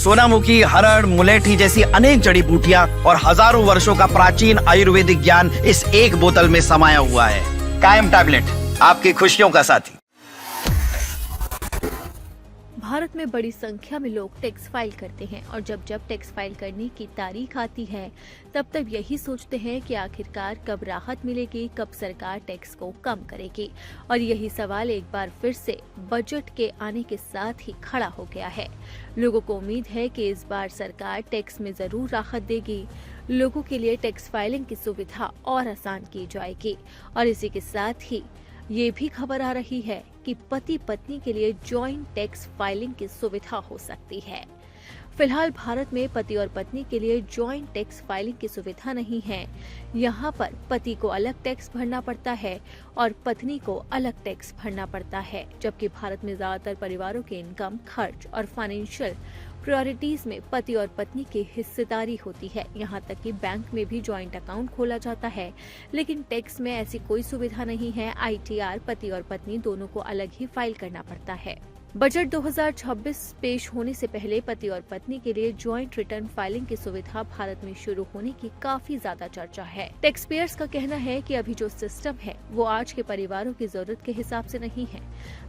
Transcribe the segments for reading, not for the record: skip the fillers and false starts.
सोनामुखी, हरड़, मुलेठी जैसी अनेक जड़ी बूटियां और हजारों वर्षों का प्राचीन आयुर्वेदिक ज्ञान इस एक बोतल में समाया हुआ है। कायम टैबलेट, आपकी खुशियों का साथी। भारत में बड़ी संख्या में लोग टैक्स फाइल करते हैं और जब जब टैक्स फाइल करने की तारीख आती है तब यही सोचते हैं कि आखिरकार कब राहत मिलेगी, कब सरकार टैक्स को कम करेगी। और यही सवाल एक बार फिर से बजट के आने के साथ ही खड़ा हो गया है। लोगों को उम्मीद है कि इस बार सरकार टैक्स में जरूर राहत देगी, लोगों के लिए टैक्स फाइलिंग की सुविधा और आसान की जाएगी। और इसी के साथ ही ये भी खबर आ रही है कि पति पत्नी के लिए जॉइंट टैक्स फाइलिंग की सुविधा हो सकती है। फिलहाल भारत में पति और पत्नी के लिए जॉइंट टैक्स फाइलिंग की सुविधा नहीं है। यहाँ पर पति को अलग टैक्स भरना पड़ता है और पत्नी को अलग टैक्स भरना पड़ता है, जबकि भारत में ज्यादातर परिवारों के इनकम, खर्च और फाइनेंशियल प्रायोरिटीज में पति और पत्नी की हिस्सेदारी होती है। यहाँ तक कि बैंक में भी जॉइंट अकाउंट खोला जाता है, लेकिन टैक्स में ऐसी कोई सुविधा नहीं है। ITR पति और पत्नी दोनों को अलग ही फाइल करना पड़ता है। बजट 2026 पेश होने से पहले पति और पत्नी के लिए जॉइंट रिटर्न फाइलिंग की सुविधा भारत में शुरू होने की काफी ज्यादा चर्चा है। टैक्स पेयर्स का कहना है कि अभी जो सिस्टम है वो आज के परिवारों की जरूरत के हिसाब से नहीं है।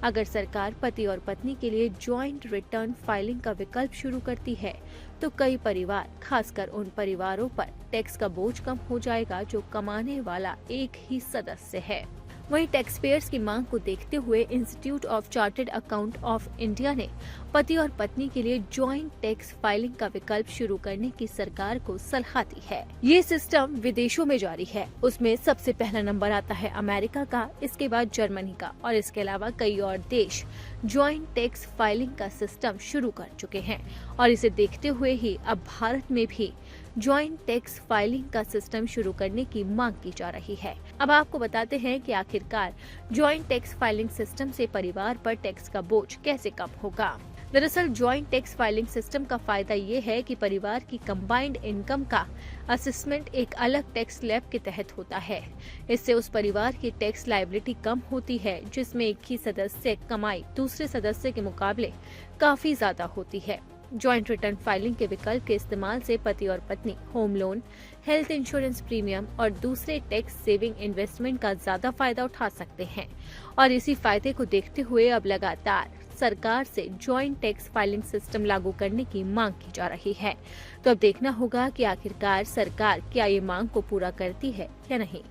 अगर सरकार पति और पत्नी के लिए जॉइंट रिटर्न फाइलिंग का विकल्प शुरू करती है तो कई परिवार, खासकर उन परिवारों पर टैक्स का बोझ कम हो जाएगा जो कमाने वाला एक ही सदस्य है। वहीं टैक्स पेयर्स की मांग को देखते हुए institute of chartered account of India ने पति और पत्नी के लिए जॉइंट टैक्स फाइलिंग का विकल्प शुरू करने की सरकार को सलाह दी है। ये सिस्टम विदेशों में जारी है। उसमें सबसे पहला नंबर आता है अमेरिका का, इसके बाद जर्मनी का और इसके अलावा कई और देश जॉइंट टैक्स फाइलिंग का सिस्टम शुरू कर चुके हैं। और इसे देखते हुए ही अब भारत में भी जॉइंट टैक्स फाइलिंग का सिस्टम शुरू करने की मांग की जा रही है। अब आपको बताते हैं कि आखिरकार जॉइंट टैक्स फाइलिंग सिस्टम से परिवार पर टैक्स का बोझ कैसे कम होगा। दरअसल जॉइंट टैक्स फाइलिंग सिस्टम का फायदा ये है कि परिवार की कंबाइंड इनकम का असेसमेंट एक अलग टैक्स स्लैब के तहत होता है। इससे उस परिवार की टैक्स लायबिलिटी कम होती है जिसमें एक ही सदस्य कमाई दूसरे सदस्य के मुकाबले काफी ज्यादा होती है। जॉइंट रिटर्न फाइलिंग के विकल्प के इस्तेमाल से पति और पत्नी home loan, health insurance premium और दूसरे टैक्स सेविंग इन्वेस्टमेंट का ज्यादा फायदा उठा सकते हैं। और इसी फायदे को देखते हुए अब लगातार सरकार से जॉइंट टैक्स फाइलिंग सिस्टम लागू करने की मांग की जा रही है। तो अब देखना होगा कि आखिरकार सरकार क्या ये मांग को पूरा करती है या नहीं।